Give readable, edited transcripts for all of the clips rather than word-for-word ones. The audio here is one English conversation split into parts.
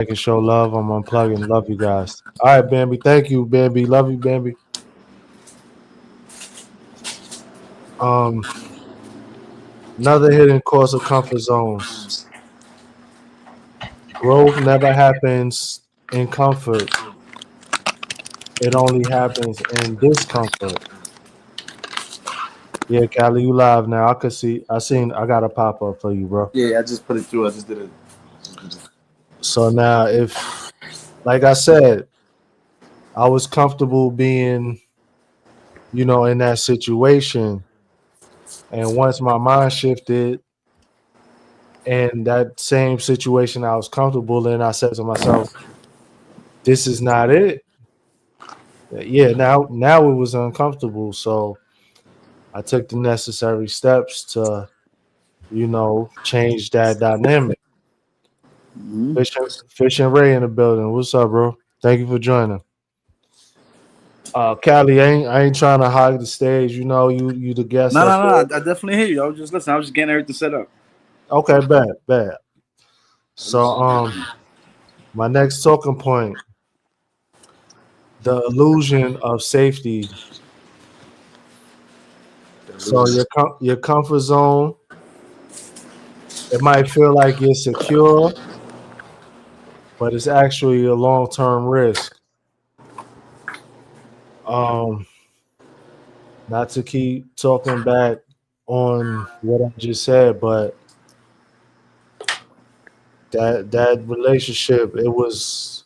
Making show love. I'm unplugging. Love you guys. All right, Bambi. Thank you, Bambi. Love you, Bambi. Um, Another hidden cause of comfort zones. Growth never happens in comfort. It only happens in discomfort. Yeah, Callie, you live now. I could see. I seen. I got a pop up for you, bro. Yeah, I just put it through. I just did it. So now, if, like I said, I was comfortable being, in that situation, and once my mind shifted, and that same situation I was comfortable in, I said to myself, "This is not it." Yeah, now it was uncomfortable, so I took the necessary steps to, change that dynamic. Mm-hmm. Fish and Ray in the building. What's up, bro? Thank you for joining. Callie, I ain't trying to hog the stage. You the guest No, up no, no. there. I definitely hear you. I was just listening. I was just getting everything set up. Okay, bad. I So, was just- my next talking point: the illusion of safety. So your comfort zone, it might feel like you're secure, but it's actually a long term risk. Um, Not to keep talking back on what I just said, but that relationship, it was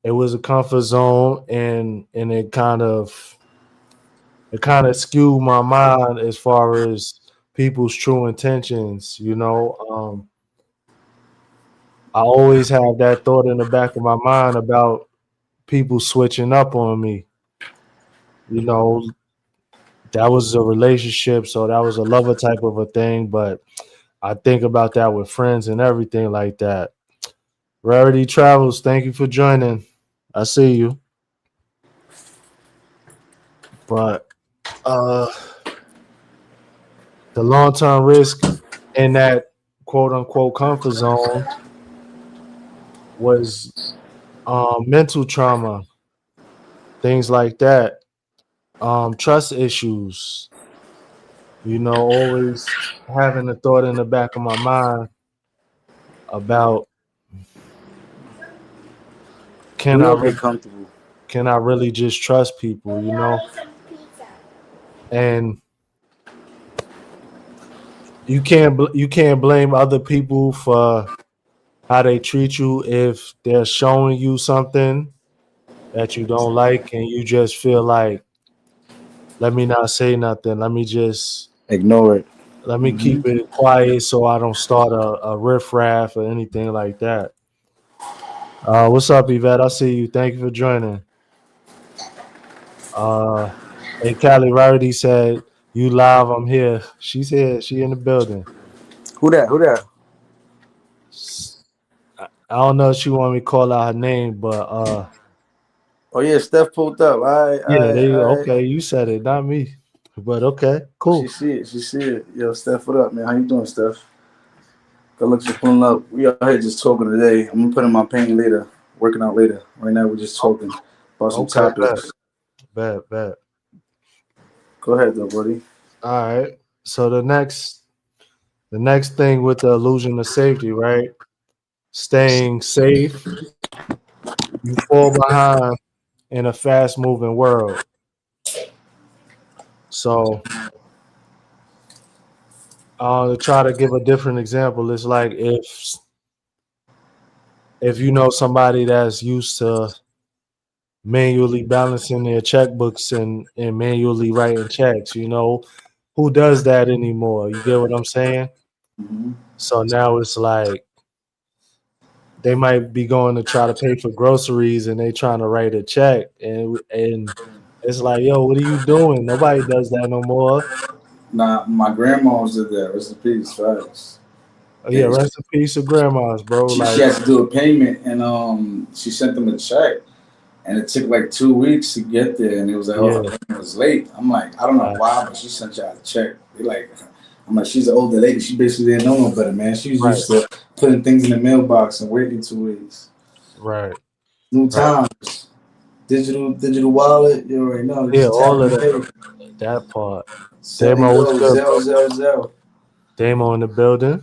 a comfort zone, and it kind of skewed my mind as far as people's true intentions. I always have that thought in the back of my mind about people switching up on me. You know, that was a relationship, so that was a lover type of a thing, but I think about that with friends and everything like that. Rarity Travels, thank you for joining. I see you. But uh the long term risk in that quote unquote comfort zone was mental trauma, things like that. Trust issues, always having a thought in the back of my mind about can we I all re- get comfortable. can I really just trust people, and you can't blame other people for how they treat you if they're showing you something that you don't like and you just feel like, let me not say nothing, Ignore it. let me Mm-hmm. keep it quiet so I don't start a riffraff or anything like that. What's up, Yvette? I see you. Thank you for joining. uh hey, Callie Rarity said, you live, I'm here. She's here, she in the building. Who that? Who that? I don't know if she want me to call out her name, but Oh yeah, Steph pulled up. yeah, there you go. All right. Okay, you said it, not me. But okay, She cool. see it. She see it. Yo, Steph, what up, man? How you doing, Steph? Good looks for pulling up. We out here just talking today. I'm gonna put in my pain later. Working out later. Right now, we're just talking about some Okay, topics. bet. Go ahead, though, buddy. All right. So the next thing with the illusion of safety, right? Staying safe, you fall behind in a fast moving world. So to try to give a different example, it's like if you know somebody that's used to manually balancing their checkbooks and manually writing checks, who does that anymore? You get what I'm saying? Mm-hmm. So now it's like they might be going to try to pay for groceries and they trying to write a check, and it's like, yo, what are you doing? Nobody does that no more. Nah, my grandma did that. Rest in peace, facts. Oh yeah, Yeah, rest in peace to grandmas, bro. she Like, had to do a payment, and she sent them a check, and it took like 2 weeks to get there, and it was like, oh, her yeah, payment was late. I'm like, I don't know why, but she sent y'all a check. They like, I'm like, she's an older lady. She basically didn't know no better, man. She was right, used to putting things in the mailbox and waiting 2 weeks. Right. New Right. times. Digital wallet. You already know. Yeah, Just tap all of and that. pay. That part. Set and Damo was go. good, Zell, bro. zell, zell. Damo in the building.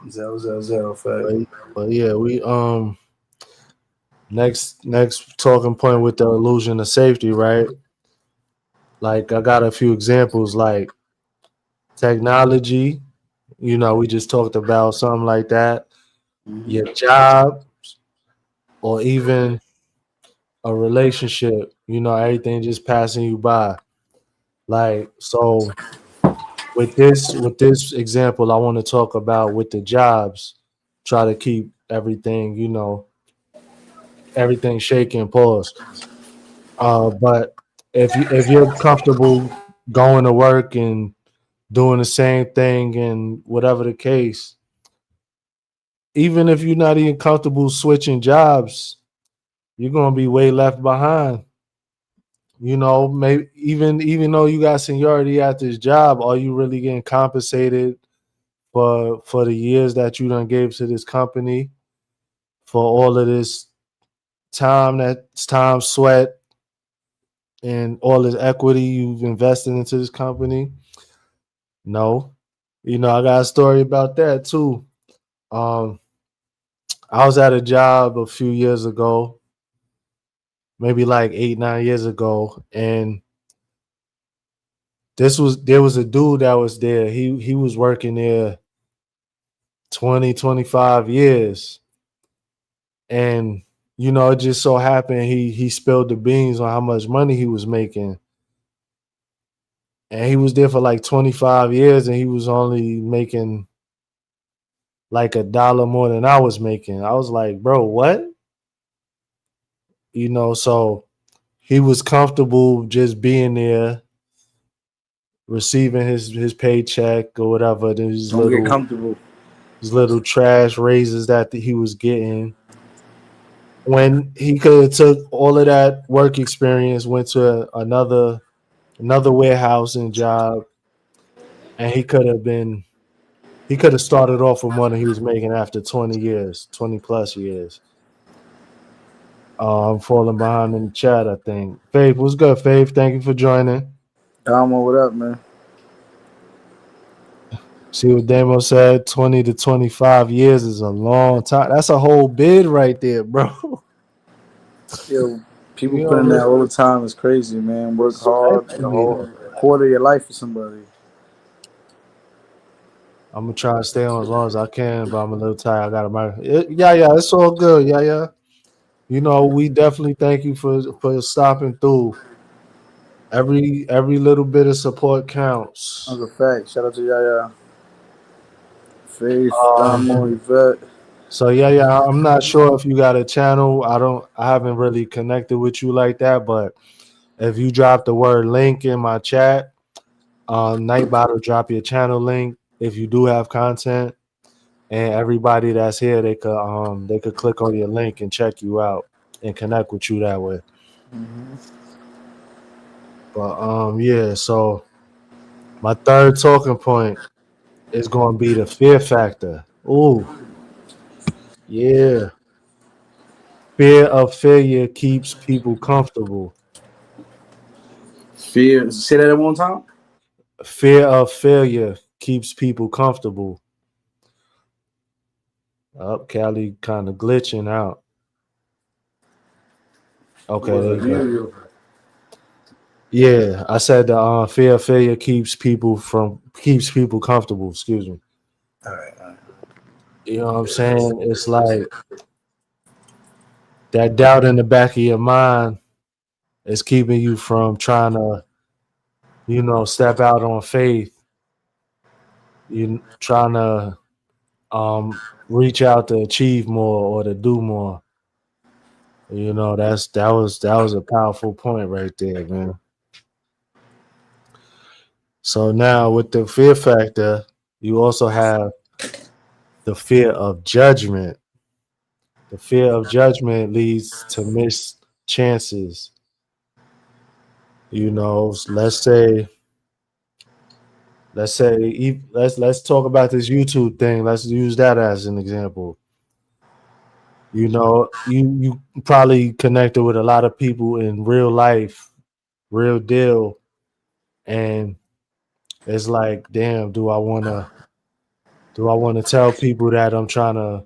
Zell, zell, zell. Fact. But, but yeah, we next talking point with the illusion of safety, right? Like I got a few examples like technology, we just talked about something like that. Your Mm-hmm. job or even a relationship, everything just passing you by. Like so with this example I want to talk about with the jobs, try to keep everything, everything shaking, pause. But if you're comfortable going to work and doing the same thing and whatever the case, even if you're not even comfortable switching jobs, you're gonna be way left behind. Maybe even though you got seniority at this job, are you really getting compensated for the years that you done gave to this company, for all of this time, sweat, and all this equity you've invested into this company? No. I got a story about that too. Um, I was at a job a few years ago, maybe like 8, 9 years ago, and there was a dude that was there. He was working there 20, 25 years. And it just so happened he spilled the beans on how much money he was making. And he was there for like 25 years and he was only making like $1 more than I was making. I was like, bro, what? So he was comfortable just being there, receiving his paycheck or whatever, these Don't get little comfortable. these little trash raises that he was getting. When he could have took all of that work experience, went to another warehousing job, and he could have started off from what he was making after 20 years, 20 plus years. I'm falling behind in the chat, I think. Faith, what's good, Faith? Thank you for joining. Damo, what up, man? See what Damo said? 20 to 25 years is a long time. That's a whole bid right there, bro. Yo, people You put know in what I that mean? all the time. It's crazy, man. Work So hard, the equity. whole quarter of your life for somebody. I'm gonna try to stay on as long as I can, but I'm a little tired. I got my yeah, it's all good. Yeah. We definitely thank you for stopping through. Every little bit of support counts. That's a fact. Shout out to Yaya, Faith, Um, Damo, Yvette. so yeah, I'm not sure if you got a channel. I haven't really connected with you like that, but if you drop the word link in my chat, Nightbot will drop your channel link if you do have content. And everybody that's here, they could click on your link and check you out and connect with you that way. Mm-hmm. But yeah, so my third talking point is going to be the fear factor. Ooh, yeah. Fear of failure keeps people comfortable. Fear. Say that at one time. Fear of failure keeps people comfortable. Up, Callie kind of glitching out. It Okay, there wasn't you go. you. Yeah, I said the fear of failure keeps people comfortable. Excuse me. All right, all right. You know what I'm saying? It's like that doubt in the back of your mind is keeping you from trying to, step out on faith. You trying to reach out to achieve more or to do more. That was a powerful point right there, man. So now with the fear factor, you also have the fear of judgment. The fear of judgment leads to missed chances. Let's say let's say let's talk about this YouTube thing. Let's use that as an example. You know, you probably connected with a lot of people in real life, real deal, and it's like, damn, do I wanna tell people that I'm trying to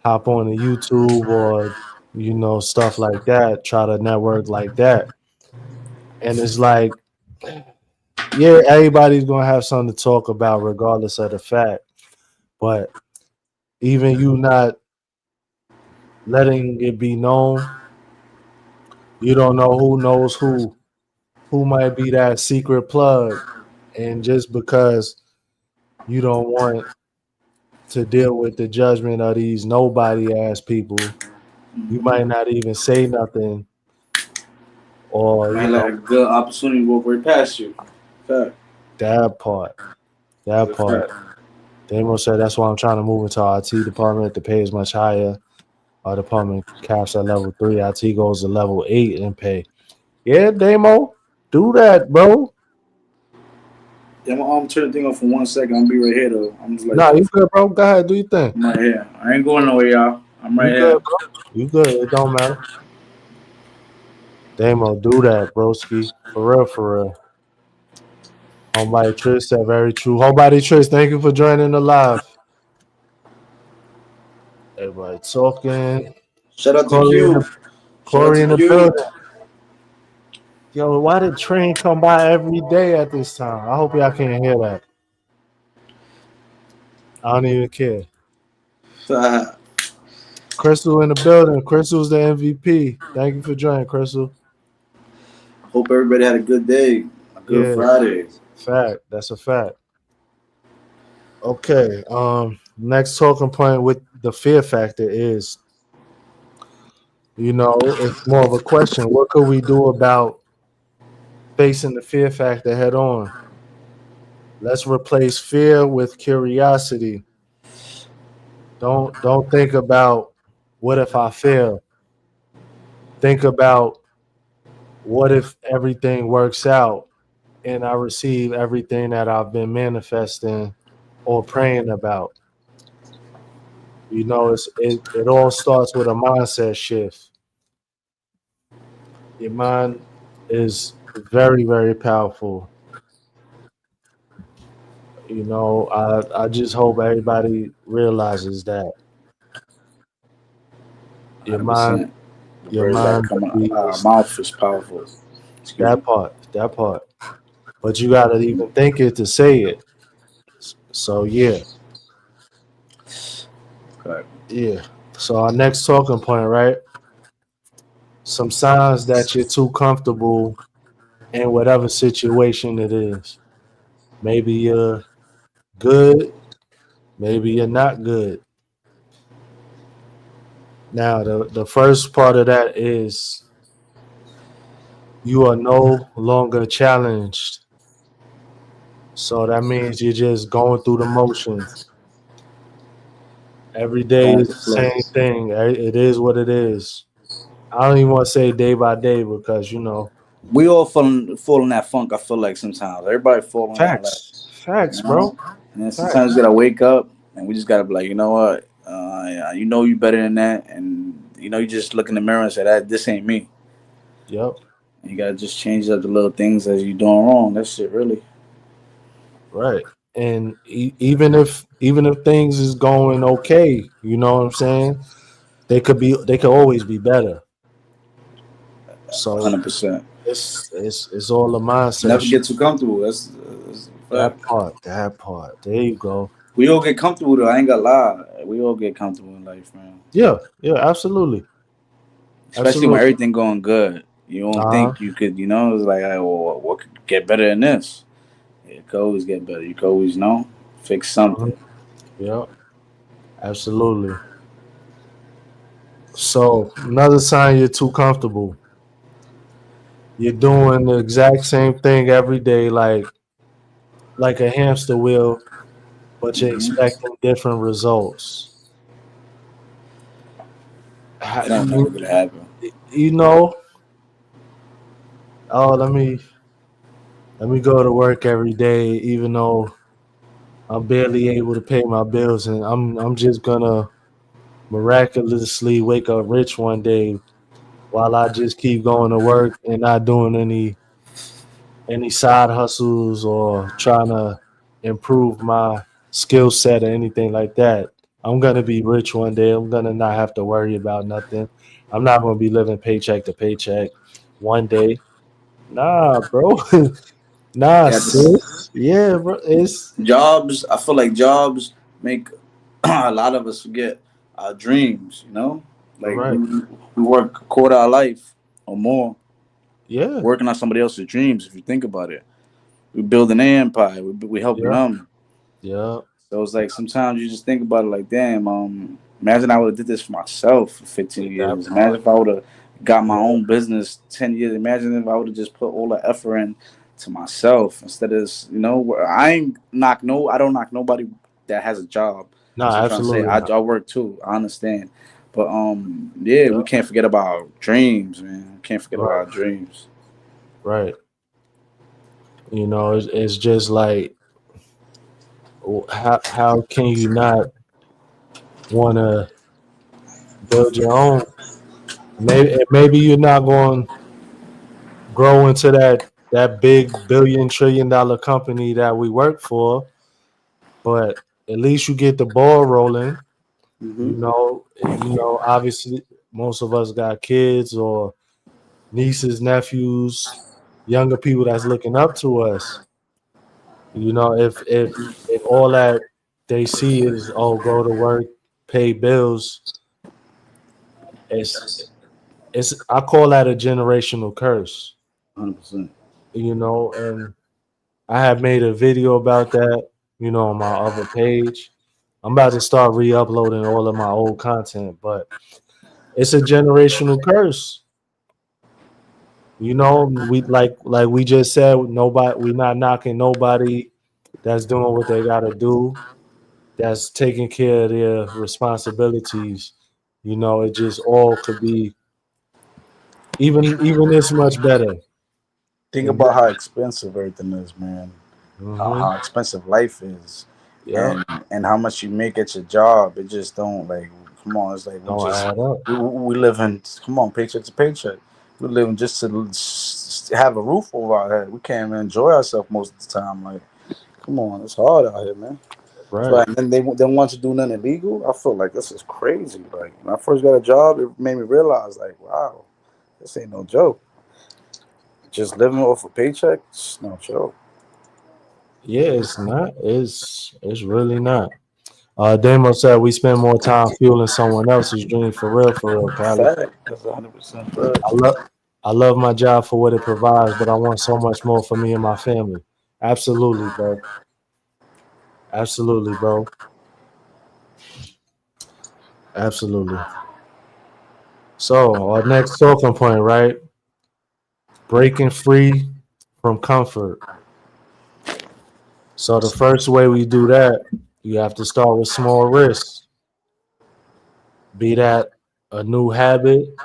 hop on the YouTube or stuff like that, try to network like that. And it's like, yeah, everybody's gonna have something to talk about regardless of the fact. But even you not letting it be known, you don't know who knows who might be that secret plug. And just because you don't want to deal with the judgment of these nobody ass people, you might not even say nothing or Might let a good opportunity walk right past you. Fact. that part. That's That a part. fact. Damo said that's why I'm trying to move into our IT department. The pay is much higher. Our department caps at level 3. IT goes to level 8 in pay. Yeah, Damo, do that, bro. Yeah, my arm turn the thing off for 1 second. I'll be right here though. I'm just like Nah, you that. good, bro. Go ahead, do your thing. I'm right here. I ain't going nowhere, y'all. I'm You right good, here. bro. You good. It don't matter. Damo, do that, broski. For real, for real. Homebody Trish said very true. Homebody Trish, thank you for joining the live. Everybody talking. Shout out to Corey in Q. the Shout out Corey to in the Q. building. Yo, why did train come by every day at this time? I hope y'all can't hear that. I don't even care. Crystal in the building. Crystal's the MVP. Thank you for joining, Crystal. Hope everybody had a good day. A good Yeah, Friday. fact. That's a fact. Okay. Next talking point with the fear factor is, it's more of a question. What could we do about facing the fear factor head on? Let's replace fear with curiosity. Don't think about what if I fail. Think about what if everything works out and I receive everything that I've been manifesting or praying about. It all starts with a mindset shift. Your mind is very, very powerful. I just hope everybody realizes that your mind 100%. The your words that mind come out our is mouth is powerful. Excuse me. that part. But you gotta even think it to say it. So yeah. Okay. Yeah. So our next talking point, right? Some signs that you're too comfortable in whatever situation it is. Maybe you're good, maybe you're not good. Now, the first part of that is you are no longer challenged. So that means you're just going through the motions. Every day Going with is the the flow. same thing. It is what it is. I don't even want to say day by day because We all fall in that funk. I feel like sometimes everybody fall in that, like, facts, you know. bro. And then sometimes Facts. we gotta wake up and we just gotta be like, you know what? Yeah, you know you better than that, and you know you just look in the mirror and say that this ain't me. Yep. And you gotta just change up the little things that you doing wrong. That shit really. Right. And even if things is going okay, you know what I'm saying? They could always be better. So 100%. it's all a mindset Never get shift. too comfortable. That's a That fact. part, that part. There you go. We all get comfortable though. I ain't gonna lie. We all get comfortable in life, man. Yeah, yeah, absolutely. Especially when Absolutely. everything going good. You don't Uh-huh. think you could, it's like, hey, well, what could get better than this? It could always get better. You could always, fix Mhm. something. Yeah, absolutely. So another sign you're too comfortable. You're doing the exact same thing every day, like a hamster wheel, but you're Hmm. expecting different results. It don't never You, gonna happen. you know, oh, let me let me go to work every day, even though I'm barely able to pay my bills, and I'm just gonna miraculously wake up rich one day while I just keep going to work and not doing any side hustles or trying to improve my skill set or anything like that. I'm gonna be rich one day. I'm gonna not have to worry about nothing. I'm not gonna be living paycheck to paycheck one day. Nah, bro. Nah, Yeah, sis. Yeah, bro. It's jobs. I feel like jobs make a lot of us forget our dreams. You know, like right. we work a quarter of our life or more Yeah. working on somebody else's dreams. If you think about it, we building an empire. We helping Yeah. them. Yeah. So it's like sometimes you just think about it like, damn, imagine I would have did this for myself for 15 That years. Imagine part. if I would have got my Yeah. own business 10 years. Imagine if I would have just put all the effort in to myself instead of, I don't knock nobody that has a job. That's Nah, what I'm trying to say. absolutely not. I work too. I understand. But yeah, we Yeah. can't forget about our dreams, man. We can't forget about Right. our dreams. Right. It's just like how can you not want to build your own? Maybe you're not going to grow into that big billion trillion-dollar company that we work for, but at least you get the ball rolling. Hmm. Obviously, most of us got kids or nieces, nephews, younger people that's looking up to us. If all that they see is go to work, pay bills, it's it's I call that a generational curse. 100%. And I have made a video about that, on my other page. I'm about to start re-uploading all of my old content, but it's a generational curse. We like we just said, nobody we not knocking nobody that's doing what they gotta do, that's taking care of their responsibilities. It just all could be even this much better. Think It, about how expensive everything is, man. mm-hmm. How expensive life is, Yep. and how much you make at your job. It just don't like. Come on, it's like Don't add up. we live in. Come on, paycheck to paycheck. We living just to have a roof over our head. We can't even enjoy ourselves most of the time. Like, come on, it's hard out here, man. So, Right. and then they want you to do nothing illegal. I feel like this is crazy. Like when I first got a job, it made me realize, like, wow, this ain't no joke. Just living off a paycheck, it's no joke. Yeah, it's not. It's really not. Damo said we spend more time fueling someone else's dream for real, Khaled. Fact. That's 100% fact. I love I love my job for what it provides, but I want so much more for me and my family. Absolutely, bro. Absolutely, bro. Absolutely. So our next talking point, right? Breaking free from comfort. So the first way we do that, you have to start with small risks. Be that a new habit,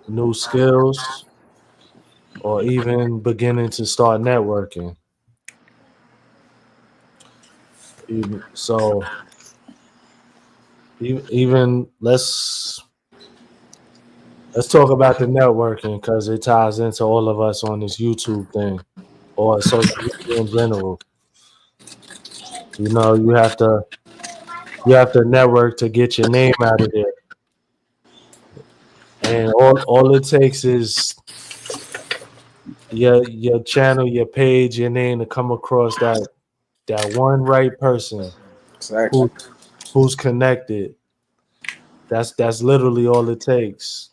new skills, or even beginning to start networking. So even let's talk about the networking because it ties into all of us on this YouTube thing or social media in general. You have to network to get your name out of there, and all it takes is your channel, your page, your name to come across that one right person Exactly. who who's connected. That's literally all it takes.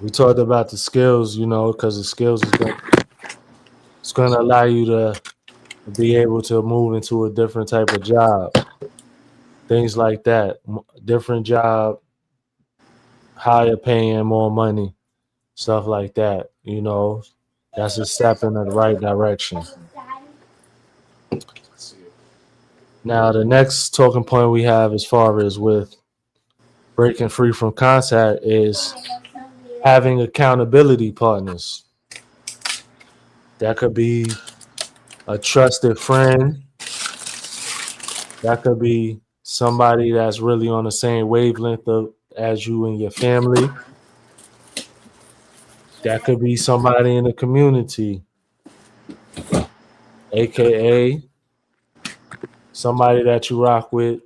We talked about the skills, because the skills it's gonna allow you to be able to move into a different type of job, things like that. Different job, higher paying, more money, stuff like that. That's a step in the right direction. Now, the next talking point we have as far as with breaking free from contact is having accountability partners. That could be a trusted friend. That could be somebody that's really on the same wavelength as you and your family. That could be somebody in the community, aka somebody that you rock with.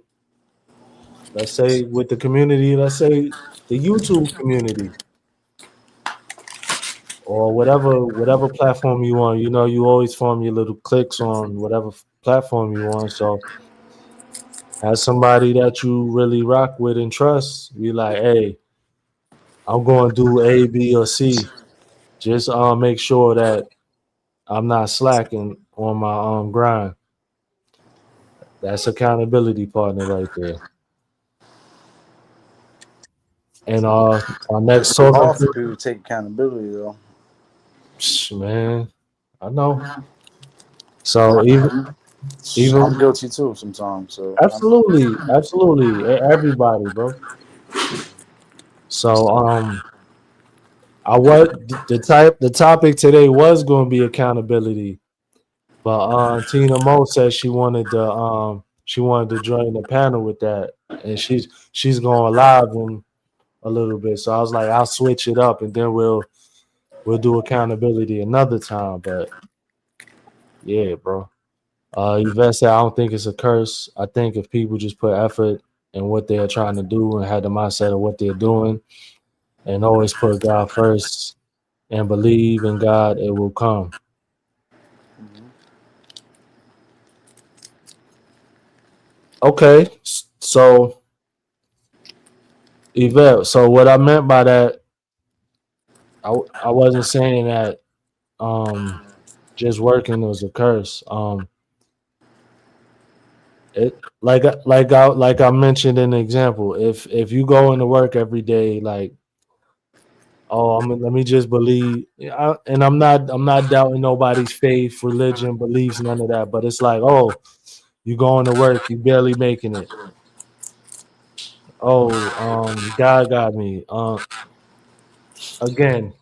Let's say with the community, let's say the YouTube community or whatever platform you on. You know, you always form your little cliques on whatever platform you on. So as somebody that you really rock with and trust, be like, hey, I'm going to do A, B, or C. Just make sure that I'm not slacking on my grind. That's accountability partner right there. And our next It's talking hard for point, people to take accountability though. man, I know. So even I'm guilty too sometimes. So absolutely, everybody, bro. So the topic today was going to be accountability, but Tina Mo said she wanted to join the panel with that, and she's going live in a little bit. So I was like, I'll switch it up, and then we'll do accountability another time. But yeah, bro. Yvette said, I don't think it's a curse. I think if people just put effort in what they're trying to do and had the mindset of what they're doing and always put God first and believe in God, it will come. Okay, so Yvette, so what I meant by that, I wasn't saying that just working was a curse. It like I mentioned in the example, if you go into work every day, like, oh, let me just believe, and I'm not doubting nobody's faith, religion, beliefs, none of that. But it's like, oh, you going to work, you barely making it. Oh, God got me. Again,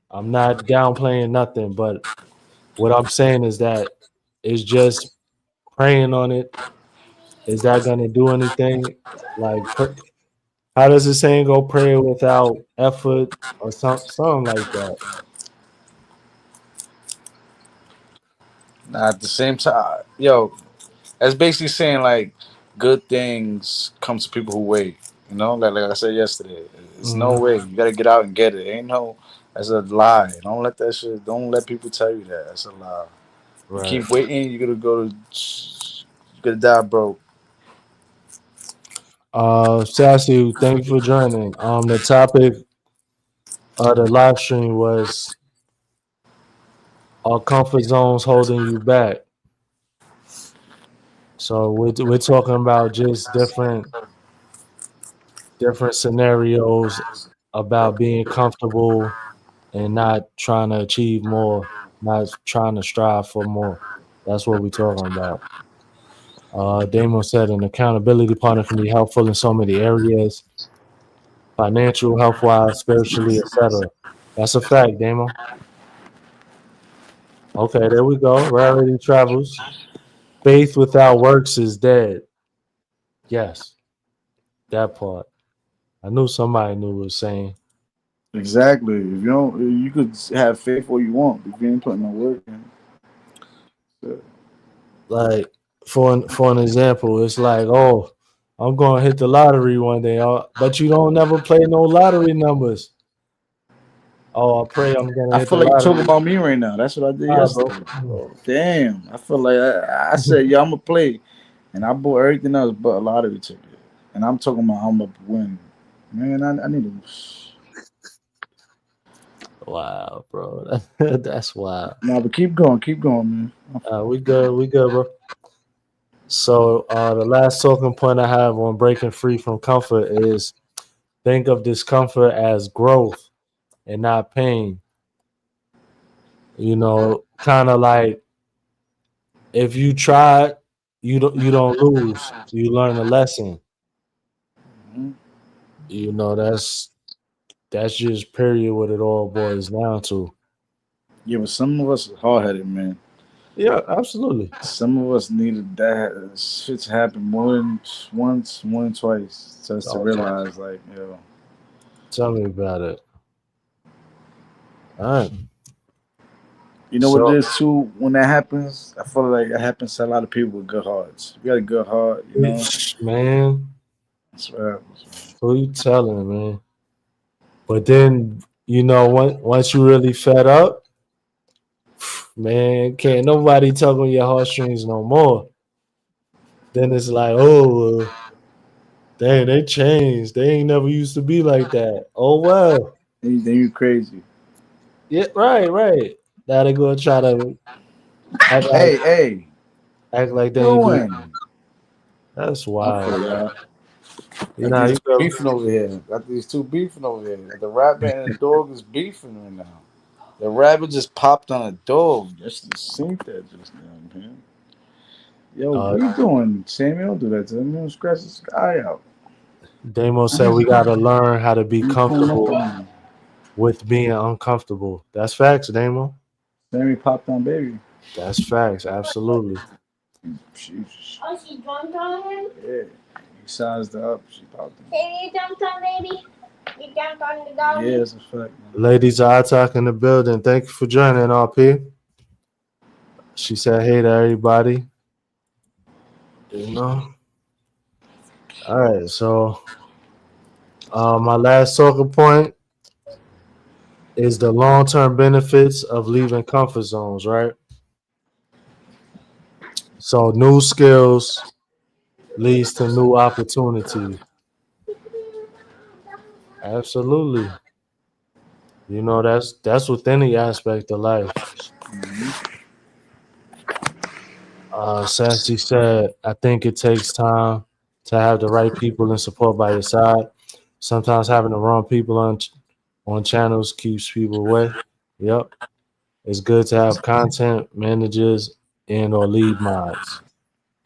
I'm not downplaying nothing, but what I'm saying is that it's just praying on it. Is that gonna do anything? Like, how does the saying go? Pray without effort, or something like that. at the same time, yo, that's basically saying like good things come to people who wait. You know, like I said yesterday, it's no Hmm. way. You gotta get out and get it. Ain't no. That's a lie. Don't let that shit. Don't let people tell you that. That's a lie. You Right. keep waiting, you're gonna go to. You're gonna die broke. Sassy, thank you for joining. The topic of the live stream was, are comfort zones holding you back? So we're talking about just different scenarios about being comfortable and not trying to achieve more, not trying to strive for more. That's what we're talking about. Damon said an accountability partner can be helpful in so many areas, financial, health wise, spiritually, etc. That's a fact, Damon. Okay, there we go. Rarity travels. Faith without works is dead. Yes, that part. I knew somebody knew what it was saying. Exactly. If you don't, you could have faith all you want, but if you ain't putting no work in. So, Like for an example, it's like, oh, I'm gonna hit the lottery one day, but you don't never play no lottery numbers. Oh, I pray I'm gonna I hit the feel like you talking lottery. about me right now. That's what I did Nah, bro. yesterday. Oh, damn. I feel like I said, yeah, I'm gonna play, and I bought everything else but a lottery ticket, and I'm talking about I'm gonna win. Man, I need to. Wow, bro. That's wild. Nah, but keep going, man. We good, bro. So the last talking point I have on breaking free from comfort is, think of discomfort as growth and not pain. You know, kind of like, if you try, you don't lose. You learn a lesson. Mhm. You know, that's just period what it all boils down to. Yeah, but some of us are hard headed, man. Yeah, absolutely. Some of us needed that shit to happen more than once, more than twice, just to Oh, realize, like, yo, tell me about it. All right. you know what it So, is too. When that happens, I feel like it happens to a lot of people with good hearts. If you got a good heart, you know, man, that's what happens. who you telling, man? But then, once you really fed up, man, can't nobody tug on your heartstrings no more. Then it's like, oh, dang, they changed. They ain't never used to be like that. Oh well, Then you crazy. yeah, right, right. Now they gonna try to act like Hey, act like they ain't do. doing? That's Okay, wild. y'all. You Got know, these you go. beefing over here. Got these two beefing over here. The rabbit and the dog is beefing right now. The rabbit just popped on a dog. Just seen that just now, man. Yo, Uh, what you doing, Samuel? Do that to him. Don't scratch this guy out. Damo said we gotta learn how to be You pulling up comfortable on him. with being uncomfortable. That's facts, Damo. Sammy popped on baby. That's facts. Absolutely. Sheesh. Oh, she jumped on him? Yeah. He sized her up. She popped him. Say you jumped on baby? You jumped on the dog? Yeah, it's a fact, man. Ladies are talking in the building. Thank you for joining, RP. She said hey to everybody. You know. All right, so my last talking point is the long-term benefits of leaving comfort zones, right? So new skills leads to new opportunities. Absolutely. That's with any aspect of life. Sassy said, I think it takes time to have the right people and support by your side. Sometimes having the wrong people on channels keeps people away. Yep. It's good to have content managers and or lead mods.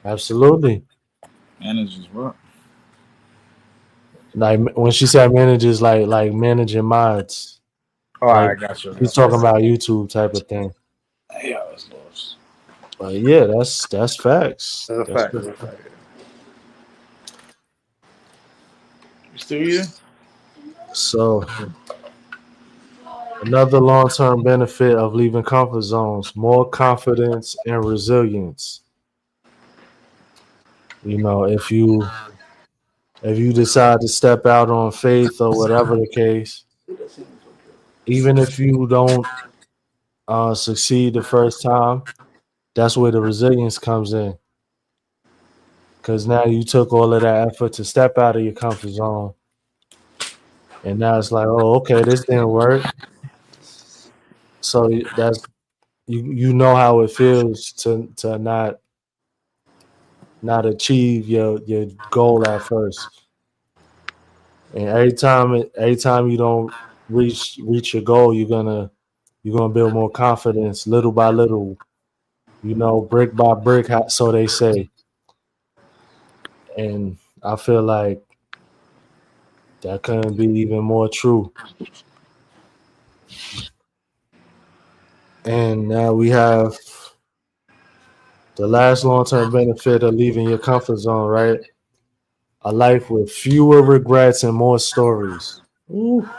Absolutely. Managers what? Like when she said managers, like managing mods. Oh, Like I got you. he's talking about YouTube type of thing. Yeah, I was lost. But yeah, that's facts. That's a That's fact. That's a fact. You still here? so another long-term benefit of leaving comfort zones, more confidence and resilience. If you decide to step out on faith or whatever the case, even if you don't succeed the first time, that's where the resilience comes in. Because now you took all of that effort to step out of your comfort zone, and now it's like, oh, okay, this didn't work. So that's you know how it feels to not achieve your goal at first. And every time you don't reach your goal, you're gonna build more confidence little by little, brick by brick, so they say. And I feel like that couldn't be even more true. And now we have the last long-term benefit of leaving your comfort zone, right? A life with fewer regrets and more stories. Ooh,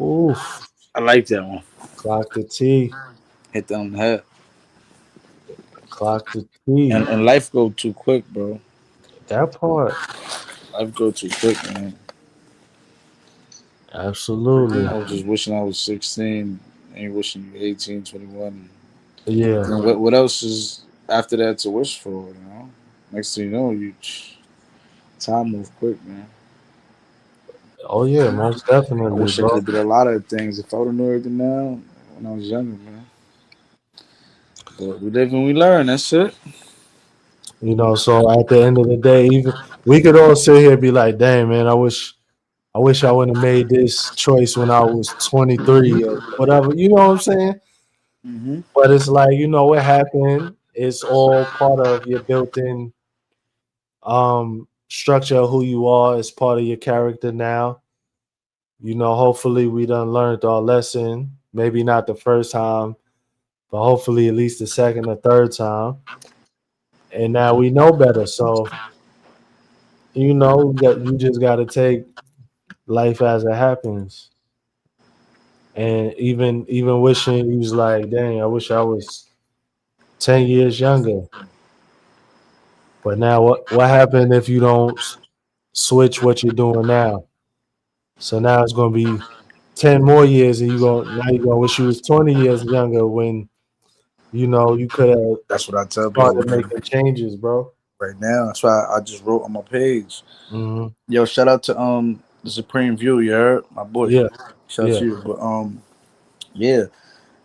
oof. I like that one. Clock the T. Hit that on the head. Clock the T. And life go too quick, bro. That part. Life go too quick, man. Absolutely. I was just wishing I was 16. Ain't wishing you 18, 21. Yeah. And what else is after that to wish for, Next thing you know, time move quick, man. Oh yeah, most I definitely, wish I bro. could have did a lot of things if I would have known everything now when I was younger, man. But we live and we learn. That's it. So at the end of the day, even we could all sit here and be like, "Dang, man, I wish I would have made this choice when I was 23 or whatever." You know what I'm saying? Mm-hmm. But it's like, what happened. It's all part of your built-in structure of who you are. It's part of your character now. Hopefully we done learned our lesson maybe not the first time, but hopefully at least the second or third time. And now we know better. So, that you just got to take life as it happens. And even wishing he was like, dang, I wish I was 10 years younger. But now what happened if you don't switch what you're doing now? So now it's gonna be 10 more years and you're gonna wish you was 20 years younger when you could have That's what I tell people, started man. making changes, bro. Right now, that's why I just wrote on my page. Hmm. Yo, shout out to the Supreme View. You heard my boy. Yeah, Shout out yeah, to you. But yeah,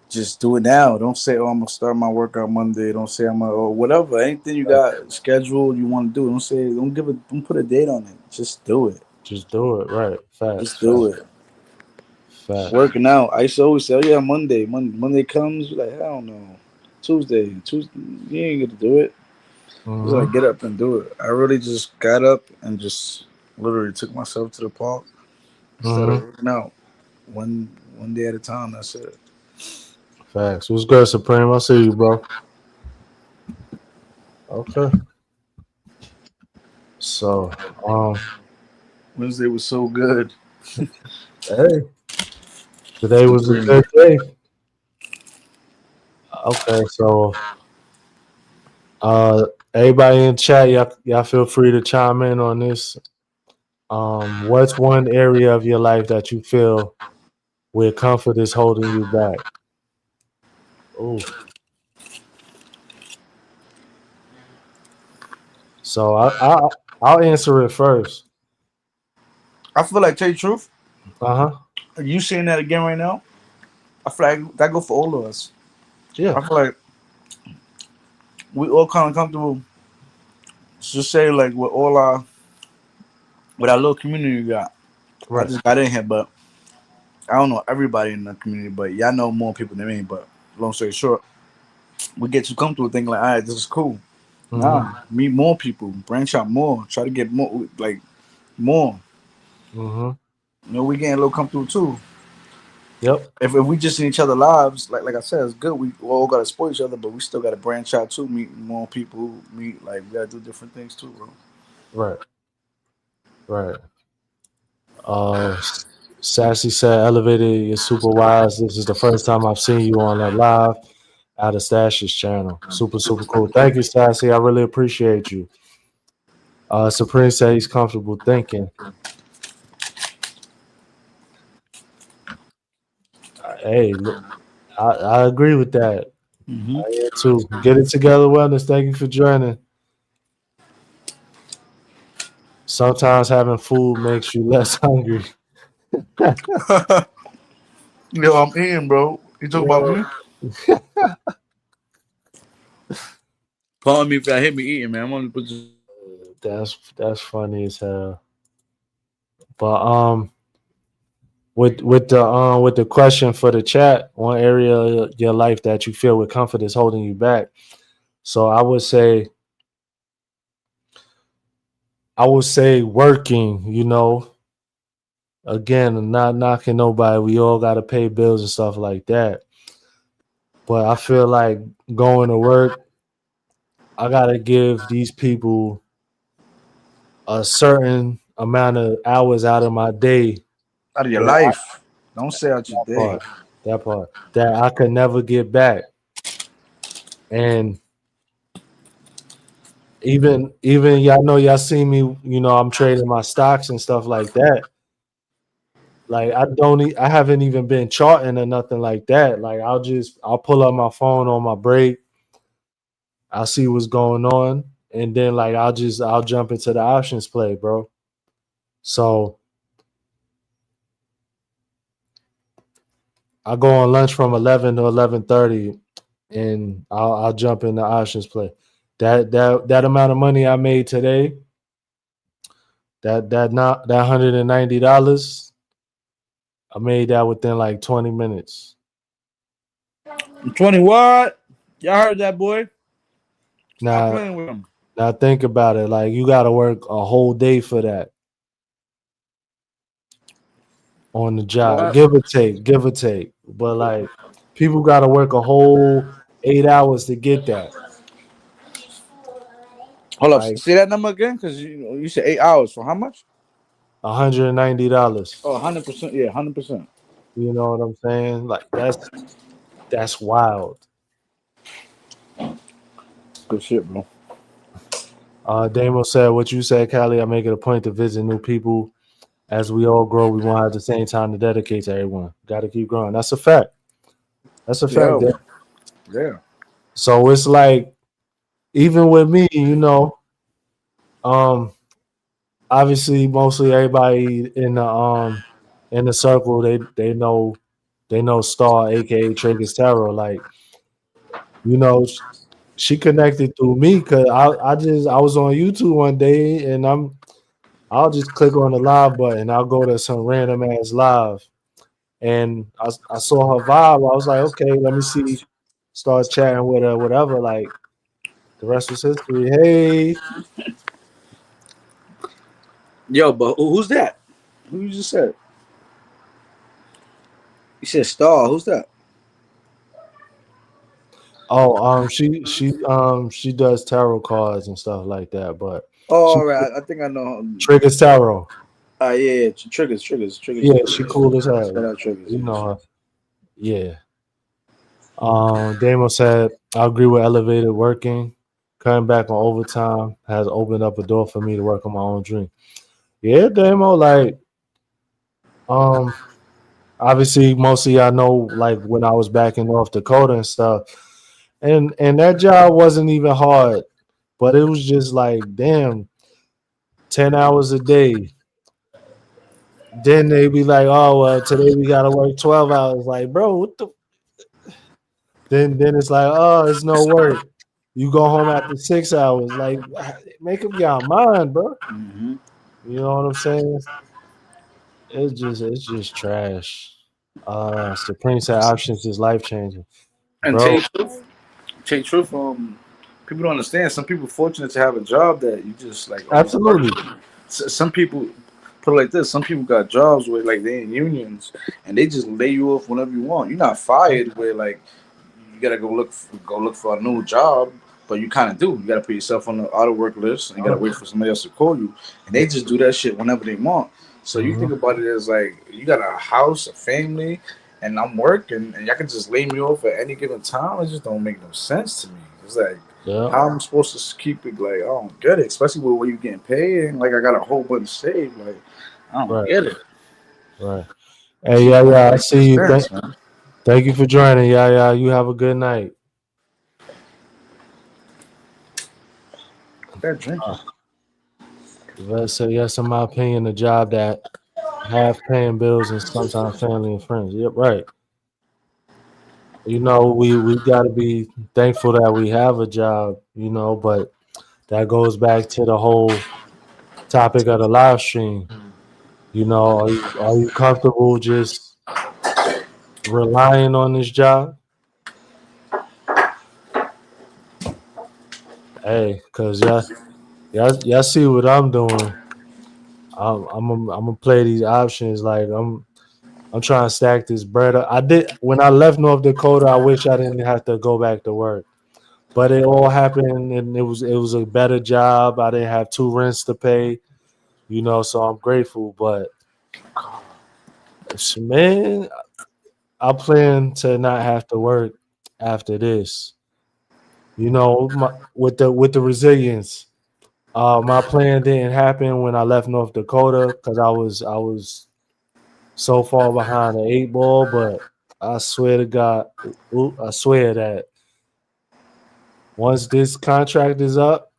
just do it now. Don't say, oh, I'm gonna start my workout Monday. Don't say I'm gonna, or whatever. Anything you got scheduled, you want to do. Don't put a date on it. Just do it. just do it. Right. Facts, Just do facts, it. facts. Working out. I used to always say, oh yeah, Monday. Monday comes, you're like, hell no. Tuesday, you ain't gonna do it. Just Hmm. like get up and do it. I really just got up and just literally took myself to the park, Hmm. started working out one day at a time. That's it. Facts. What's good, Supreme? I see you, bro. Okay. So, Wednesday was so good. hey, today was a Supreme. good day. Okay, so everybody in chat, y'all feel free to chime in on this. What's one area of your life that you feel where comfort is holding you back? Oh, so I'll answer it first. I feel like, tell you the truth, Uh-huh. are you saying that again right now? I feel like that go for all of us. Yeah. I feel like we all kind of comfortable to say like with our little community we got. I Right. just got in here, but I don't know everybody in the community, but y'all know more people than me. But long story short, we get too comfortable thinking like, all right, this is cool. Mm-hmm. Nah, meet more people, branch out more, try to get more, like more. Mm-hmm. We getting a little comfortable too. Yep. If we just in each other's lives, like I said, it's good. We all gotta support each other, but we still gotta branch out too, meet more people, meet like we gotta do different things too, bro. Right. Right. Sassy said, "Elevated, you're super wise. This is the first time I've seen you on a live out of Stash's channel. Super, super cool. Thank you, Sassy. I really appreciate you." Supreme said he's comfortable thinking. Hey, look, I agree with that. Mm-hmm. I am too. Get it together, wellness. Thank you for joining. Sometimes having food makes you less hungry. Yo, I'm eating, bro. You talk about me? Pardon me if I hit me eating, man. I'm only put this. That's funny as hell. But with the question for the chat, one area of your life that you feel with comfort is holding you back. So I would say working, again, I'm not knocking nobody. We all gotta pay bills and stuff like that. But I feel like going to work, I gotta give these people a certain amount of hours out of my day Out of your where life. Don't say out your that day. part, that part that I could never get back. And even y'all know y'all see me, I'm trading my stocks and stuff like that. Like I haven't even been charting or nothing like that. Like I'll pull up my phone on my break, I'll see what's going on, and then like I'll jump into the options play, bro. So I go on lunch from 11 to 11:30, and I'll jump in the options play. That amount of money I made today, that not that $190, I made that within like 20 minutes. 20 what? Y'all heard that, boy? Stop Now, playing with him. now think about it. Like you got to work a whole day for that. on the job, What? give or take, give or take. But like people got to work a whole 8 hours to get that. Hold up. Like Say that number again, because you said 8 hours for how much? $190. Oh, 100%. Yeah, 100%. You know what I'm saying? Like that's wild. Good shit, bro. Damo said what you said, Callie. I make it a point to visit new people. As we all grow, we won't have the same time to dedicate to everyone. Got to keep growing. That's a fact. That's a fact. Yeah, yeah. So it's like even with me, um, obviously mostly everybody in the circle they know Star, aka Tragus Tarot. Like, you know, she connected through me because I was on YouTube one day and I'll just click on the live button. I'll go to some random ass live. And I saw her vibe. I was like, okay, let me see. Start chatting with her, whatever. Like the rest was history. Hey, Yo, but who's that? Who you just said? You said Star. Who's that? oh, she does tarot cards and stuff like that. But Oh, she all right. I think I know. triggers tarot. Yeah. Triggers. Yeah, she cool as Shout hell. out Triggers. You know her. Yeah. Damo said, I agree with elevated working. Cutting back on overtime has opened up a door for me to work on my own dream. Yeah, Damo, like, obviously most of y'all know like when I was back in North Dakota and stuff. And that job wasn't even hard, but it was just like, damn, 10 hours a day. Then they be like, oh well, today we gotta work 12 hours. Like, bro, what the then it's like, oh, it's no work. You go home after 6 hours. Like, make up your mind, bro. Mm-hmm. You know what I'm saying? It's just trash. Supreme said options is life changing. And Bro, take truth. People don't understand. Some people fortunate to have a job that you just like only work. absolutely. Some people put it like this. Some people got jobs where like they in unions and they just lay you off whenever you want. You're not fired where like you gotta go look for a new job, but you kind of do. You gotta put yourself on the auto work list and you gotta wait for somebody else to call you. And they just do that shit whenever they want. So you think about it as like you got a house, a family, and I'm working, and y'all can just lay me off at any given time. It just don't make no sense to me. It's like Yeah. how I'm supposed to keep it. Like I don't get it, especially with what you getting paid. And like I got a whole bunch saved. Like I don't Right. get it. Right. Hey, yeah. I see you. Sense, man. Thank you for joining. Yeah. You have a good night. That drink. Let's say yes, in my opinion, a job that half paying bills and sometimes family and friends. Yep, right. We gotta be thankful that we have a job, but that goes back to the whole topic of the live stream. Are you comfortable just relying on this job? Hey, cause y'all see what I'm doing. I'm gonna play these options like I'm trying to stack this bread up. I did when I left North Dakota. I wish I didn't have to go back to work, but it all happened, and it was a better job. I didn't have two rents to pay, so I'm grateful. But man, I plan to not have to work after this. With the resilience. My plan didn't happen when I left North Dakota because I was so far behind the 8 ball, but I swear to God, I swear that once this contract is up,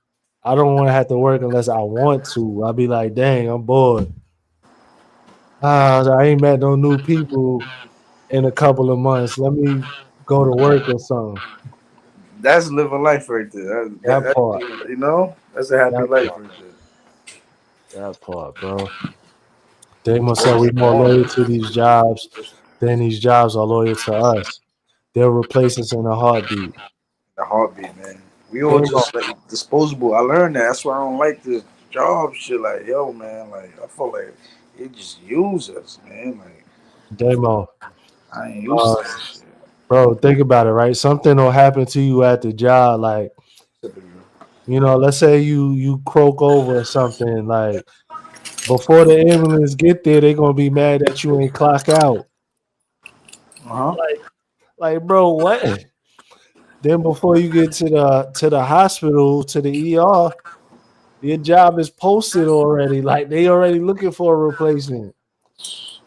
I don't want to have to work unless I want to. I'll be like, dang, I'm bored. I ain't met no new people in a couple of months. Let me go to work or something. That's living life right there. That part. That's a happy That life part. right there. That part, bro. They must say we're more loyal to these jobs than these jobs are loyal to us. They'll replace us in a heartbeat. The heartbeat, man. We all Damo, just like disposable. I learned that. That's why I don't like this job shit. Like, yo, man, like I feel like it just use us, man. Like Demo. I ain't used to Uh, that shit. bro, think about it, right? Something will happen to you at the job, like let's say you croak over or something, like before the ambulance get there, they gonna be mad that you ain't clock out. Uh huh. Like, bro, what? Then before you get to the hospital, to the ER, your job is posted already. Like they already looking for a replacement.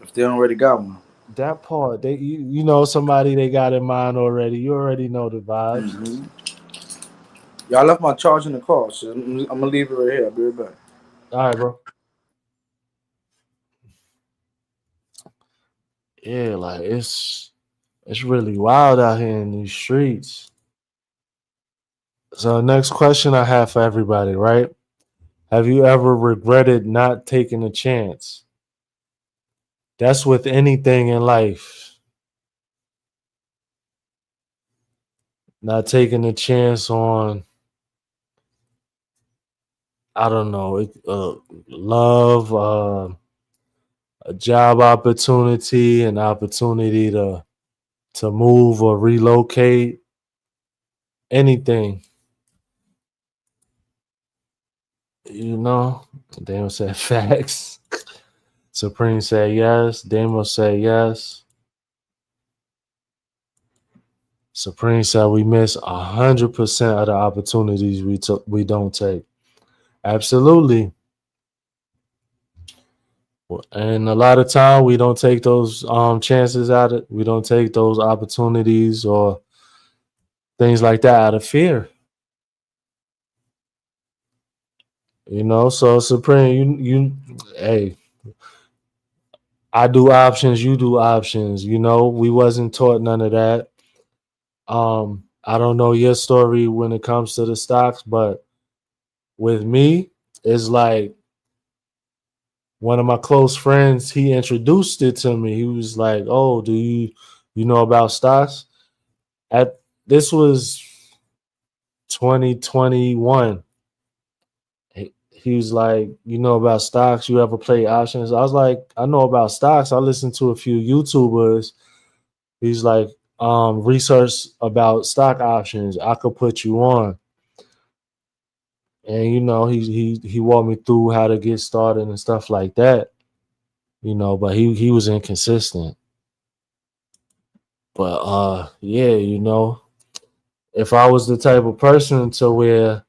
If they already got one. That part, you know somebody they got in mind already. You already know the vibes. Mm-hmm. Yeah, I left my charge in the car, so I'm gonna leave it right here. I'll be right back. All right, bro. Yeah, like it's really wild out here in these streets. So next question I have for everybody, right? Have you ever regretted not taking a chance? That's with anything in life. Not taking a chance on, I don't know, love, a job opportunity, an opportunity to move or relocate, anything. You know, Daniel said facts. Supreme said yes. Daniel said yes. Supreme said we miss 100% of the opportunities we don't take. Absolutely. And a lot of time we don't take those chances out of we don't take those opportunities or things like that out of fear. So Supreme, hey, I do options, you do options. We wasn't taught none of that. I don't know your story when it comes to the stocks, but with me, it's like one of my close friends, he introduced it to me. He was like, "Oh, do you know about stocks?" At This was 2021. He was like, "You know about stocks? You ever play options?" I was like, "I know about stocks. I listened to a few YouTubers." He's like, research about stock options. I could put you on. And he walked me through how to get started and stuff like that. But he was inconsistent. But yeah, if I was the type of person to where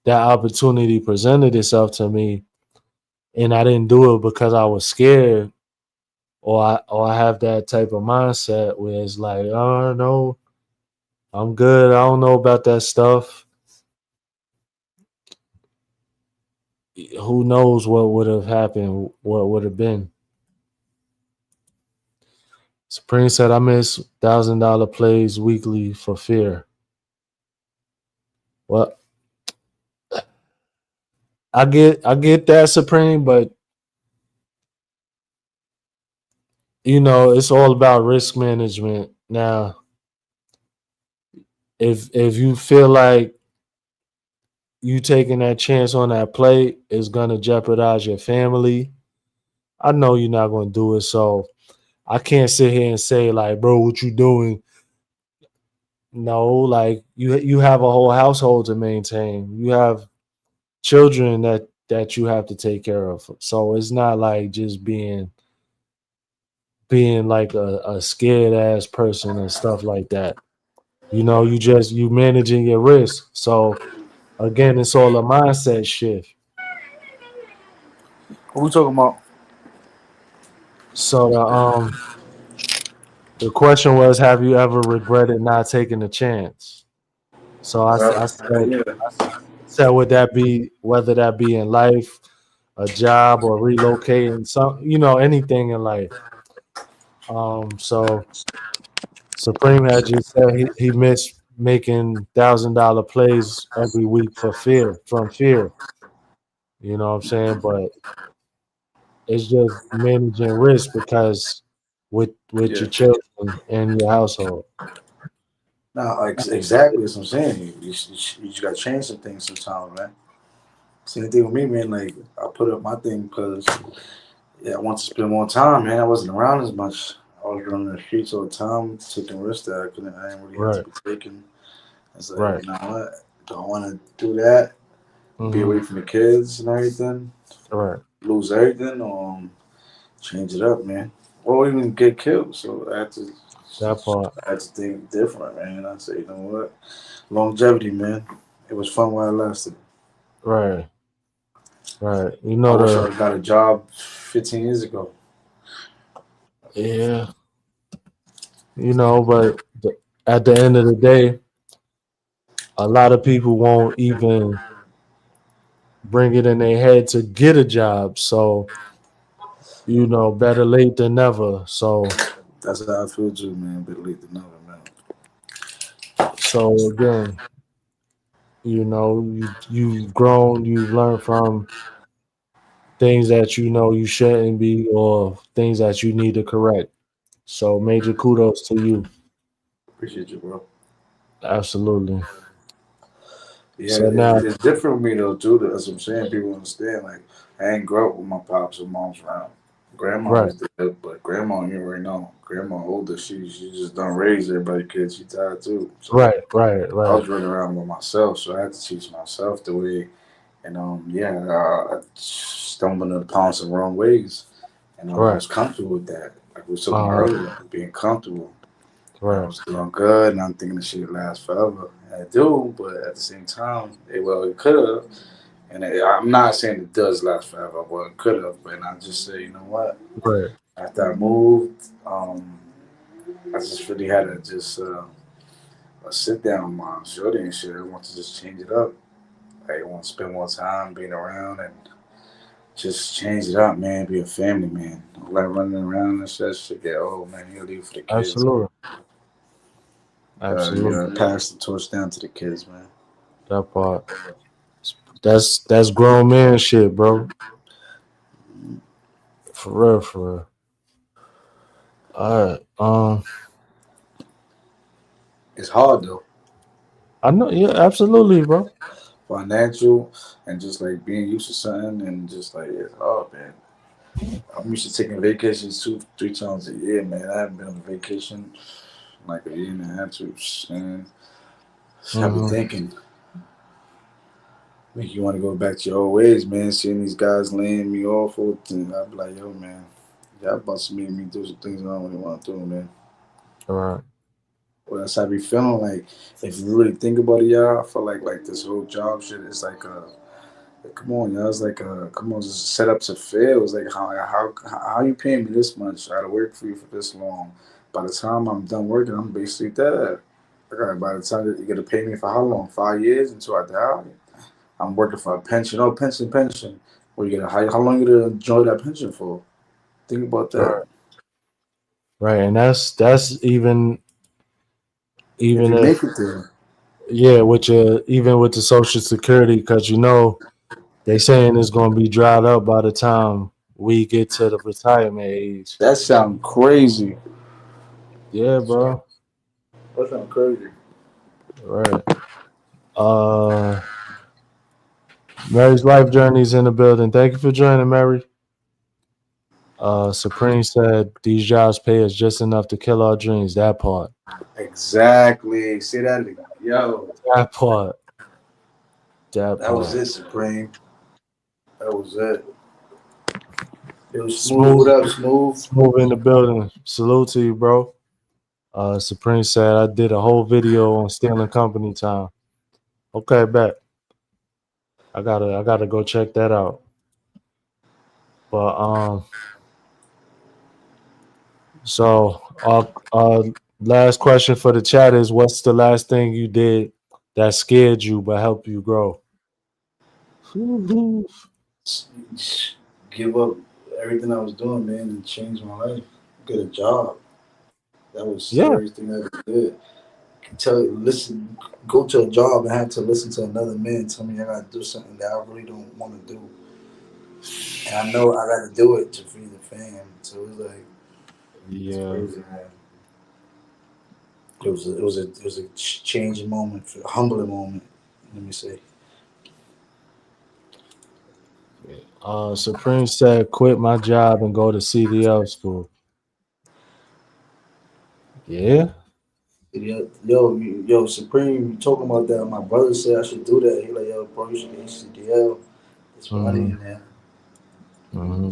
that opportunity presented itself to me and I didn't do it because I was scared, or I have that type of mindset where it's like, oh no, I'm good. I don't know about that stuff. Who knows what would have happened, what would have been. Supreme said I miss $1,000 plays weekly for fear. Well, I get that, Supreme, but it's all about risk management. Now, if you feel like you taking that chance on that play is gonna jeopardize your family, I know you're not gonna do it. So I can't sit here and say like, bro, what you doing? No, like you have a whole household to maintain. You have children that you have to take care of. So it's not like just being like a scared ass person and stuff like that. You managing your risk. So again, it's all a mindset shift. What we talking about? So the question was, have you ever regretted not taking the chance? So I Yeah. said, would that be whether that be in life, a job, or relocating, anything in life. So Supreme had just said he missed making $1,000 plays every week from fear. You know what I'm saying? But it's just managing risk because with Yeah. your children and your household. Now, exactly what I'm saying. You just got to change some things sometimes, man. Same thing with me, man. Like, I put up my thing because, yeah, I want to spend more time, man. I wasn't around as much. I was running the streets all the time, taking risks that I didn't really have Right. to be taking. It's like, Right. you know what? Do I want to do that? Be Mm-hmm. away from the kids and everything? Right. Lose everything? Or change it up, man? Or even get killed. So That part. I had to think different, man. I said, you know what? Longevity, man. It was fun while it lasted. Right. Right. You I know wish I the got a job 15 years ago. yeah. But at the end of the day, a lot of people won't even bring it in their head to get a job. So better late than never. That's how I feel too, man. Better late than never, man. So again, you've grown, you've learned from things that you shouldn't be or things that you need to correct. So major kudos to you. Appreciate you, bro. Absolutely. Yeah, So now, it's different with me though, too. That's what I'm saying. People understand. Like, I ain't grow up with my pops or mom's around. Grandma right, was there, but grandma, you already know. Grandma older, she just don't raise everybody kids. She tired too. So right, right, I right, was running around with myself, so I had to teach myself the way. And I stumbled upon some wrong ways, and I right, was comfortable with that. Like we were talking about uh, earlier, being comfortable. And I right. was doing good, and I'm thinking this shit would last forever. And I do, but at the same time, it could have. And I'm not saying it does last forever. Well, it could have, but I just say, you know what? Right. After I moved, I just really had to just a sit down, mom, shorty and shit. I want to just change it up. I want to spend more time being around and just change it up, man. Be a family man. All that running around and shit get old, man. You leave for the kids. Absolutely. Absolutely. Pass the torch down to the kids, man. That part. That's grown man shit, bro. For real, for real. All right. It's hard though, I know, yeah, absolutely, bro. financial and just like being used to something and just like it's hard, man. I'm used to taking vacations 2, 3 times a year, man. I haven't been on vacation in like a year and a half, two, and I be Mm-hmm. thinking, make you want to go back to your old ways, man. Seeing these guys laying me off, and I be like, yo, man, y'all about to make me do some things I don't really want to do, man. All right. Well, that's how I be feeling. Like, if you really think about it, y'all, I feel like this whole job shit is like come on, y'all. It's like come on, just set up to fail. It's like how you paying me this much? I gotta work for you for this long. By the time I'm done working, I'm basically dead. Okay, by the time that you gotta pay me for how long? 5 years until I die. I'm working for a pension. Oh, pension. Well, you gonna how long you gonna enjoy that pension for? Think about All that. right. Right. And that's If even you make if it there, yeah, even with the social security, because they saying it's gonna be dried up by the time we get to the retirement age. that sound crazy. Yeah, bro. That sound crazy. Right. Uh Mary's life journey's in the building. Thank you for joining, Mary. Supreme said these jobs pay us just enough to kill our dreams. That part. Exactly. Say that again. Yo, That part. That that was part. it, Supreme. That was it. It was smooth. What Smooth, up, smooth? smooth in the building. Salute to you, bro. Supreme said I did a whole video on stealing company time. Okay, bet. I gotta go check that out. But so last question for the chat is what's the last thing you did that scared you but helped you grow? Give up everything I was doing, man, and change my life. Get a job. That was the Yeah, scariest thing I ever did. Go to a job and have to listen to another man tell me I gotta do something that I really don't want to do, and I know I gotta do it to feed the fam. So it's like it's yeah. crazy, man. It was a changing moment, a humbling moment. Let me say. Supreme said quit my job and go to CDL school. Yeah. Yo, Supreme, you talking about that? My brother said I should do that. He like, yo, bro, you should get CDL. There's money Mm-hmm. in there. Mm-hmm.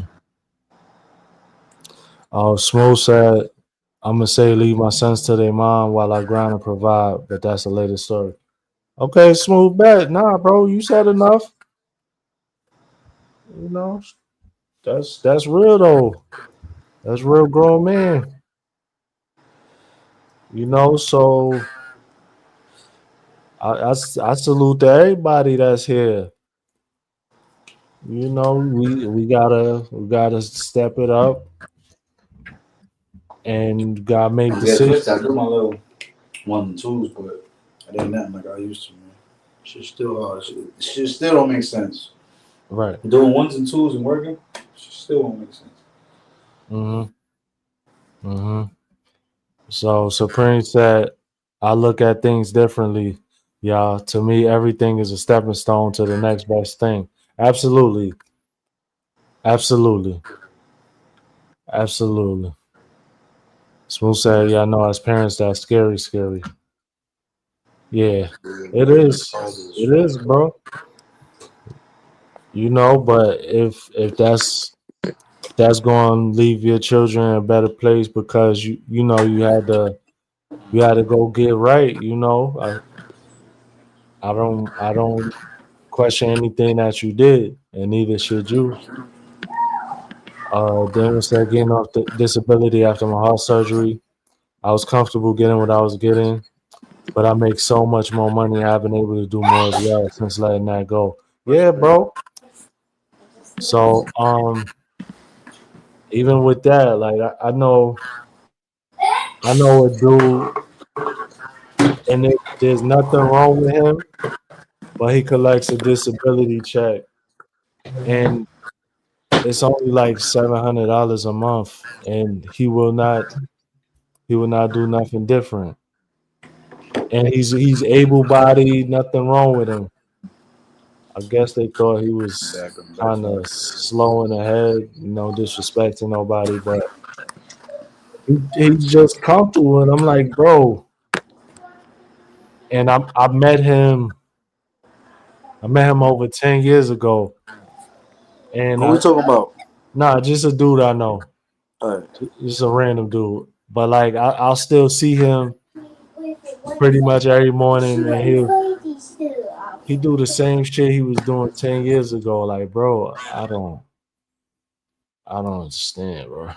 Smooth said, I'm gonna say leave my sons to their mom while I grind and provide, but that's a later story. Okay, Smooth bet. Nah, bro, you said enough. You know, that's real though. That's real grown man. You know, so I salute to everybody that's here. You know, we gotta step it up and gotta make I'm getting twisted. I decisions. do my little ones and twos, but it ain't nothing like I used to, man. Shit still hard. Shit still don't make sense. Right. Doing ones and twos and working, shit still don't make sense. Mm-hmm. Mm-hmm. So Supreme said, I look at things differently. Yeah, to me, everything is a stepping stone to the next best thing. Absolutely. Absolutely. Absolutely. Smooth said, yeah, I know as parents that's scary, scary. Yeah, it is. It is, bro. You know, but if that's going to leave your children in a better place because you know you had to go get right. You know, I don't question anything that you did, and neither should you. Daniel said getting off the disability after my heart surgery, I was comfortable getting what I was getting, but I make so much more money. I've been able to do more as well since letting that go. Yeah, bro. So even with that, like I know a dude, and there's nothing wrong with him, but he collects a disability check, and it's only like $700 a month, and he will not do nothing different. And he's able bodied, nothing wrong with him. I guess they thought he was kind of slowing ahead, disrespecting nobody, but he's just comfortable. And I'm like, bro. And I met him over 10 years ago, and Who we talking about? just a dude I know, All right. just a random dude. But like, I'll still see him pretty much every morning, and he do the same shit he was doing 10 years ago. Like, bro, I don't understand, bro.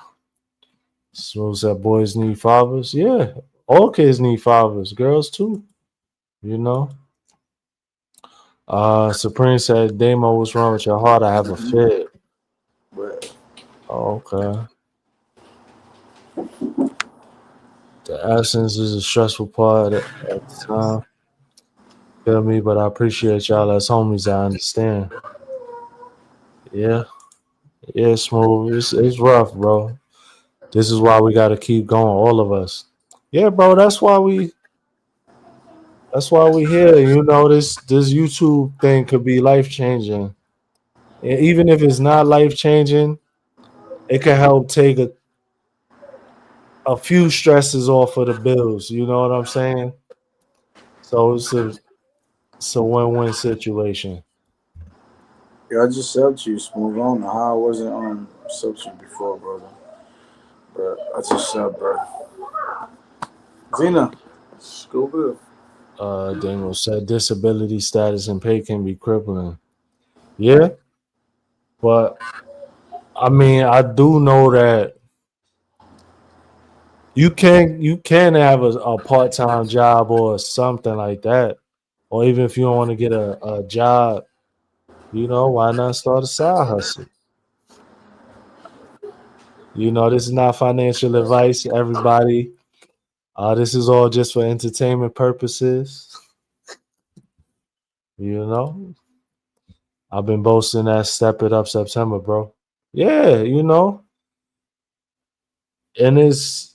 So that boys need fathers? Yeah, all kids need fathers. Girls too. You know. Supreme said, Damo, what's wrong with your heart? I have a fit. But Oh, okay. The absence is a stressful part at the time. Feel me? But I appreciate y'all as homies. I understand. Yeah. Yeah, Smooth. It's rough, bro. This is why we gotta keep going, all of us. Yeah, bro, that's why we here. This YouTube thing could be life changing. And even if it's not life changing, it can help take a few stresses off of the bills. You know what I'm saying? So it's a win-win situation. yeah, I just subbed you, Smooth. I don't know how I wasn't subbed you before, brother. But I just subbed, bro. Zena, school bill. Daniel said disability status and pay can be crippling. Yeah, but I mean, I do know that you can have a part-time job or something like that, or even if you don't want to get a job, why not start a side hustle? This is not financial advice, everybody. This is all just for entertainment purposes. You know, I've been boasting that Step It Up September, bro. Yeah, and it's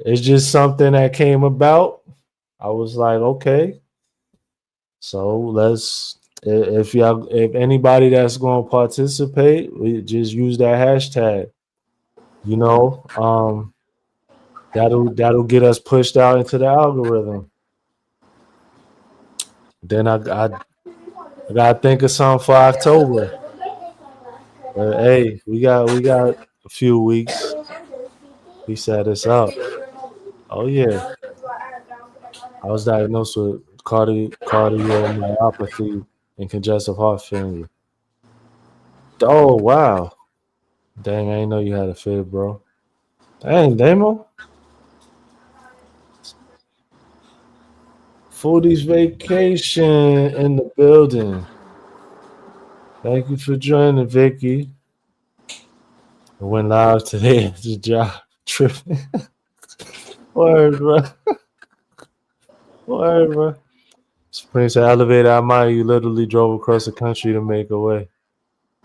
just something that came about. I was like, okay, so if anybody that's going to participate, we just use that hashtag. You know, That'll get us pushed out into the algorithm. Then I gotta think of something for October. But hey, we got a few weeks. He set us up. Oh yeah, I was diagnosed with cardiomyopathy and congestive heart failure. Oh wow, dang! I didn't know you had a fib, bro. Dang, Damo. Foodie's vacation in the building. Thank you for joining, Vicky. I went live today at the job. Tripping. Word, bro. Word, bro. Supreme said, elevator, I admire you literally drove across the country to make a way.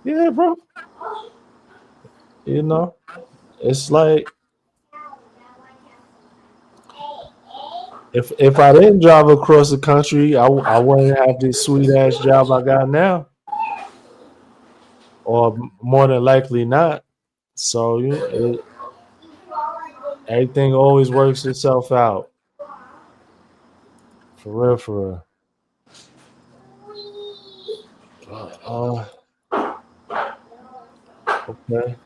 Yeah, bro. You know, it's like if I didn't drive across the country, I wouldn't have this sweet ass job I got now, or more than likely not. So everything always works itself out. For real, for real. Okay.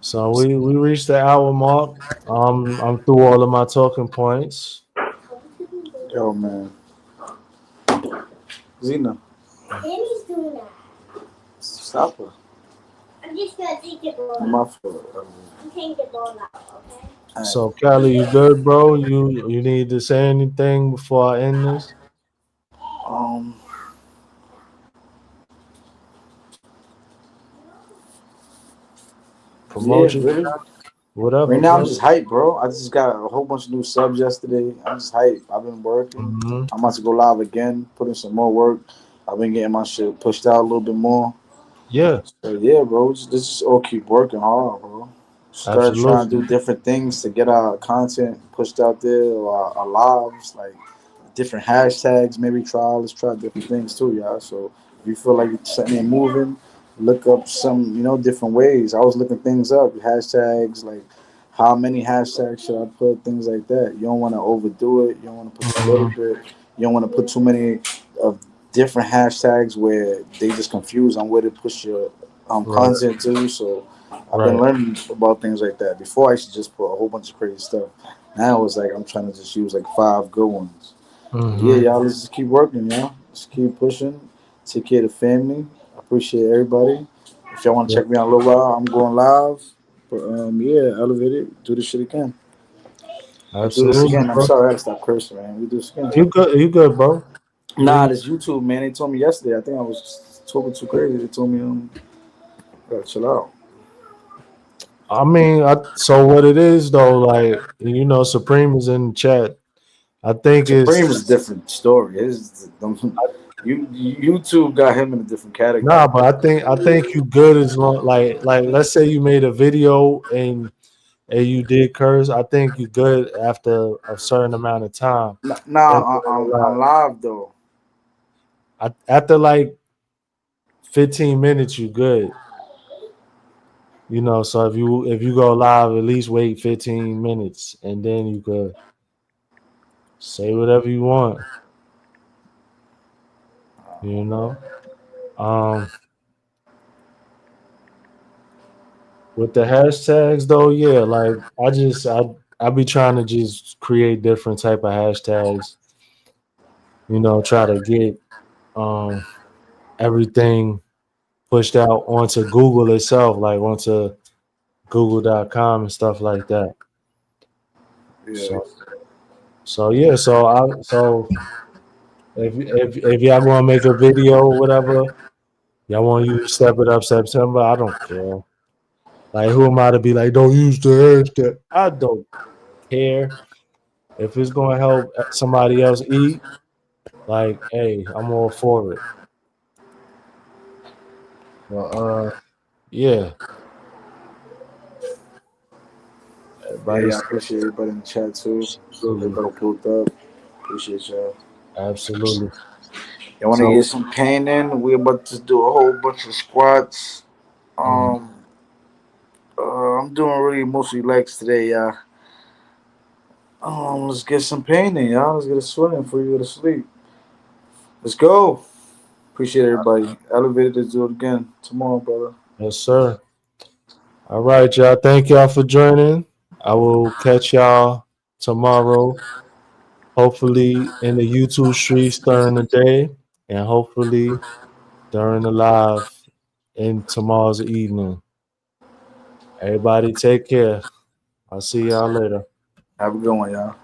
So we reached the hour mark. I'm through all of my talking points. Yo, man. Zena, Danny's doing that. stop her. I'm just gonna take the ball. My fault. I'm taking the ball out, okay? So Kelly, you good, bro? You need to say anything before I end this? Promotion, yeah, really. whatever. Right now, bro. I'm just hyped, bro. I just got a whole bunch of new subs yesterday. I'm just hyped. I've been working. Mhm. I'm about to go live again, put in some more work. I've been getting my shit pushed out a little bit more. Yeah, So, yeah, bro. Just all keep working hard, bro. Start trying to absolutely. do different things to get our content pushed out there or our lives, like different hashtags. Maybe let's try different things too, y'all. So if you feel like you're setting and moving, look up some, different ways. I was looking things up, hashtags, like how many hashtags should I put, things like that. You don't want to overdo it. You don't want to put a little Mhm. bit. You don't want to put too many of different hashtags where they just confuse on where to push your Right, content to. So I've been right. learning about things like that. Before I used to just put a whole bunch of crazy stuff. Now it's like I'm trying to just use like 5 good ones. Yeah, Hmm. y'all, let's just keep working, y'all. Let's keep pushing. Take care of the family. I appreciate everybody. If y'all want to Yeah, check me out a little while, I'm going live. But yeah, elevated. Do this shit again. Let's do this absolutely, again. I'm bro. sorry I had to stop cursing, man. We do this again. You good, bro. Nah, We, this YouTube, man. They told me yesterday. I think I was talking too crazy. They told me gotta chill out. I mean, so what it is though, like Supreme is in the chat. I think Supreme it's is a different story. YouTube got him in a different category. nah, but I think you good as long like let's say you made a video and you did curse. I think you good after a certain amount of time. Nah, And on live though. after like 15 minutes, you good. So if you go live, at least wait 15 minutes and then you could say whatever you want. You know. Um, with the hashtags though, yeah, like I be trying to just create different type of hashtags. Try to get um everything pushed out onto Google itself, like onto Google.com and stuff like that. Yeah. So yeah, so if y'all want to make a video or whatever, y'all want to use Step It Up September, I don't care. Like who am I to be like, don't use the hashtag? I don't care. If it's gonna help somebody else eat, like, hey, I'm all for it. But yeah, Yeah, everybody yeah, I stay appreciate everybody in the chat too. absolutely, Everybody pulled up. Appreciate y'all. absolutely. Y'all want to So get some pain in? We're about to do a whole bunch of squats. mm, I'm doing really mostly legs today, y'all. Let's get some painting, y'all. Let's get a sweating before you go to sleep. Let's go. Appreciate everybody. Elevated to do it again tomorrow, brother. Yes, sir. All right, y'all. Thank y'all for joining. I will catch y'all tomorrow. Hopefully in the YouTube streets during the day, and hopefully during the live in tomorrow's evening. Everybody take care. I'll see y'all later. Have a good one, y'all.